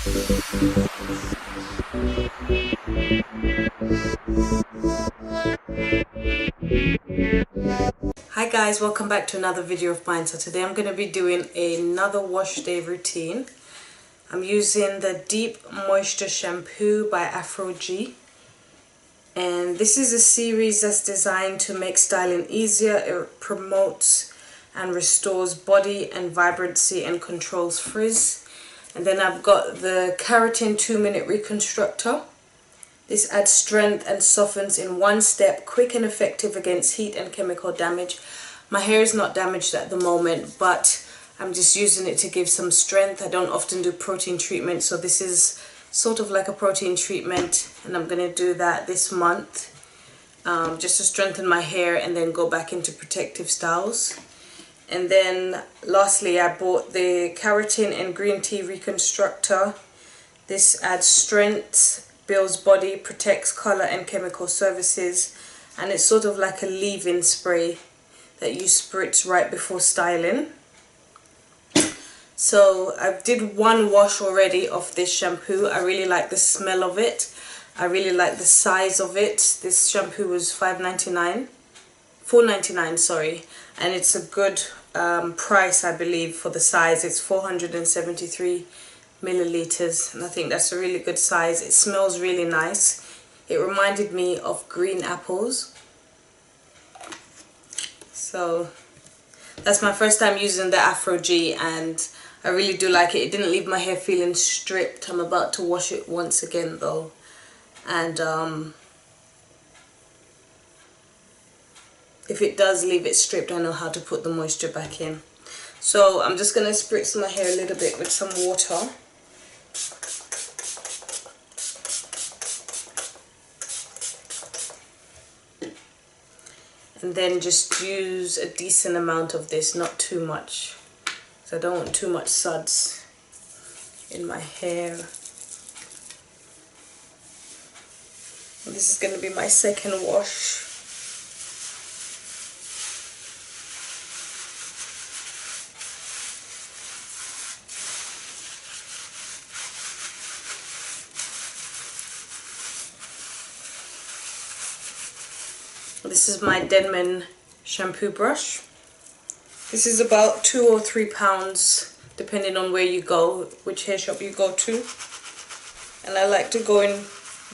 Hi guys, welcome back to another video of mine. So today I'm going to be doing another wash day routine. I'm using the Deep Moisture Shampoo by Aphogee. And this is a series that's designed to make styling easier. It promotes and restores body and vibrancy and controls frizz. And then I've got the Keratin 2-minute Reconstructor. This adds strength and softens in one step, quick and effective against heat and chemical damage. My hair is not damaged at the moment, but I'm just using it to give some strength. I don't often do protein treatment, so this is sort of like a protein treatment, and I'm going to do that this month just to strengthen my hair and then go back into protective styles. And then lastly, I bought the Keratin and Green Tea Reconstructor. This adds strength, builds body, protects color and chemical services, and it's sort of like a leave-in spray that you spritz right before styling. So I did one wash already of this shampoo. I really like the smell of it. I really like the size of it. This shampoo was $4.99, sorry, and it's a good price, I believe, for the size. It's 473 milliliters, and I think that's a really good size. It smells really nice. It reminded me of green apples. So that's my first time using the Aphogee, and I really do like it. It didn't leave my hair feeling stripped. I'm about to wash it once again though, and if it does leave it stripped, I know how to put the moisture back in. So I'm just going to spritz my hair a little bit with some water. And then just use a decent amount of this, not too much, because I don't want too much suds in my hair. And this is going to be my second wash. This is my Denman shampoo brush. This is about 2 or 3 pounds depending on where you go, which hair shop you go to. And I like to go in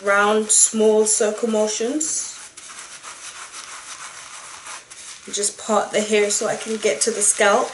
round, small circle motions. You just part the hair so I can get to the scalp.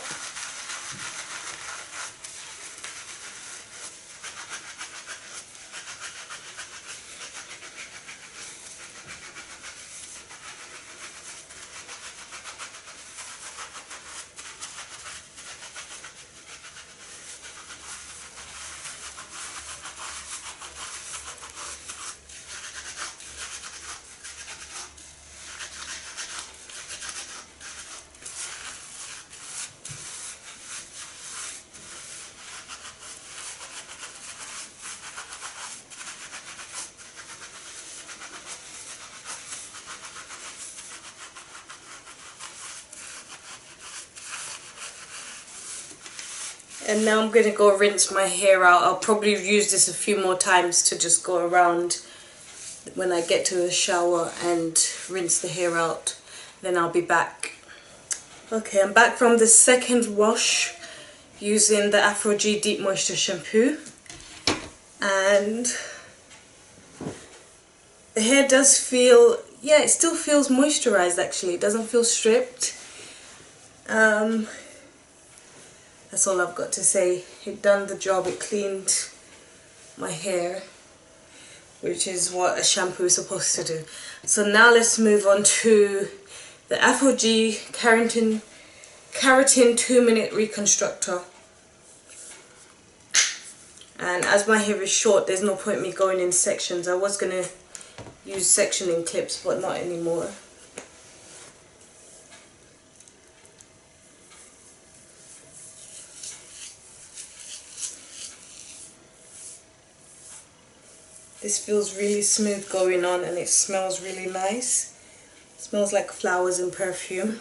And now I'm going to go rinse my hair out. I'll probably use this a few more times to just go around when I get to the shower and rinse the hair out. Then I'll be back. Okay, I'm back from the second wash using the Aphogee Deep Moisture Shampoo. And the hair does feel, yeah, it still feels moisturized actually. It doesn't feel stripped. That's all I've got to say. It done the job. It cleaned my hair, which is what a shampoo is supposed to do. So now let's move on to the Aphogee Keratin 2-minute Reconstructor. And as my hair is short, there's no point me going in sections. I was going to use sectioning clips, but not anymore. This feels really smooth going on, and it smells really nice. It smells like flowers and perfume.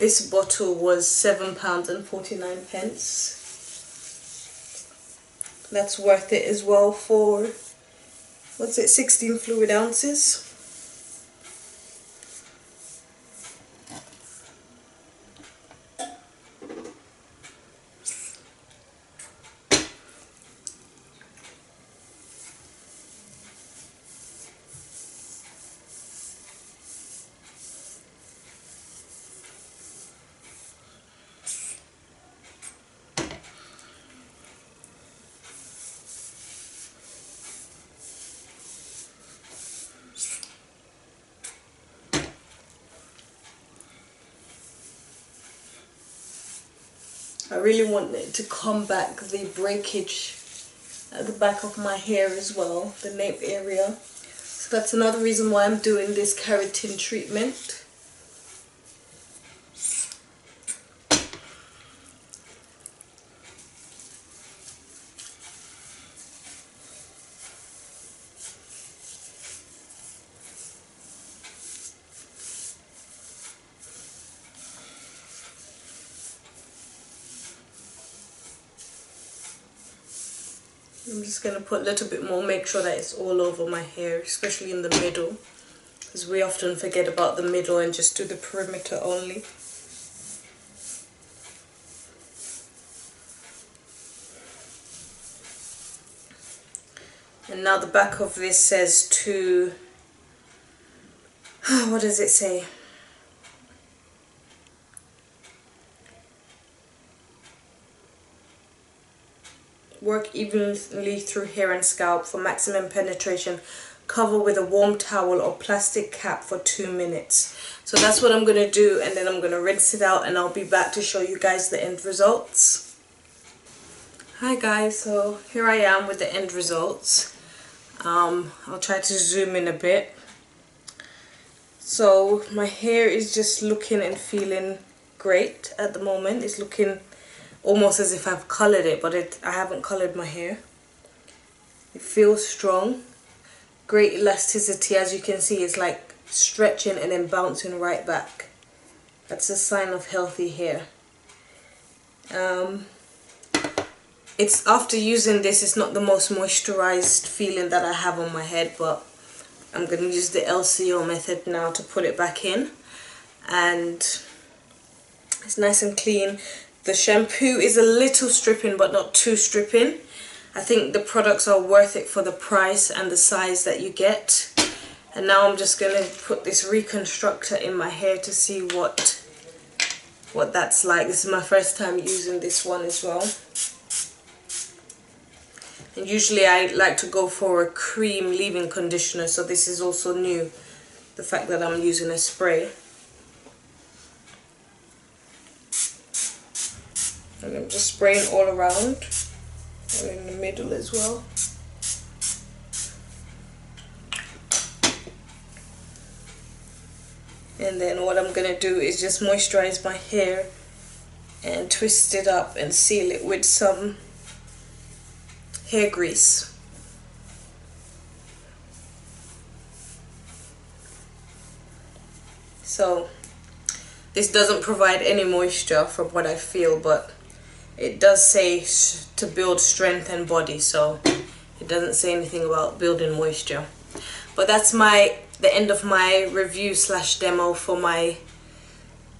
This bottle was £7.49. That's worth it as well for, what's it, 16 fluid ounces. I really want it to combat the breakage at the back of my hair as well, the nape area. So that's another reason why I'm doing this keratin treatment. I'm just going to put a little bit more, make sure that it's all over my hair, especially in the middle, because we often forget about the middle and just do the perimeter only. And now the back of this says to, what does it say? Work evenly through hair and scalp for maximum penetration. Cover with a warm towel or plastic cap for 2 minutes. So that's what I'm going to do, and then I'm going to rinse it out and I'll be back to show you guys the end results. Hi guys, so here I am with the end results. I'll try to zoom in a bit. So my hair is just looking and feeling great at the moment. It's looking almost as if I've coloured it, but I haven't coloured my hair. It feels strong. Great elasticity, as you can see. It's like stretching and then bouncing right back. That's a sign of healthy hair. It's after using this, it's not the most moisturized feeling that I have on my head, but I'm going to use the LCO method now to put it back in, and it's nice and clean. The shampoo is a little stripping, but not too stripping. I think the products are worth it for the price and the size that you get. And now I'm just going to put this Reconstructor in my hair to see what that's like. This is my first time using this one as well. And usually I like to go for a cream leave-in conditioner, so this is also new, the fact that I'm using a spray. And I'm just spraying all around and in the middle as well. And then what I'm going to do is just moisturize my hair and twist it up and seal it with some hair grease. So this doesn't provide any moisture from what I feel, but it does say to build strength and body, so it doesn't say anything about building moisture. But that's the end of my review / demo for my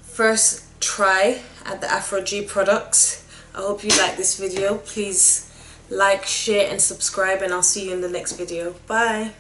first try at the Aphogee products. I hope you like this video. Please like, share and subscribe, and I'll see you in the next video. Bye.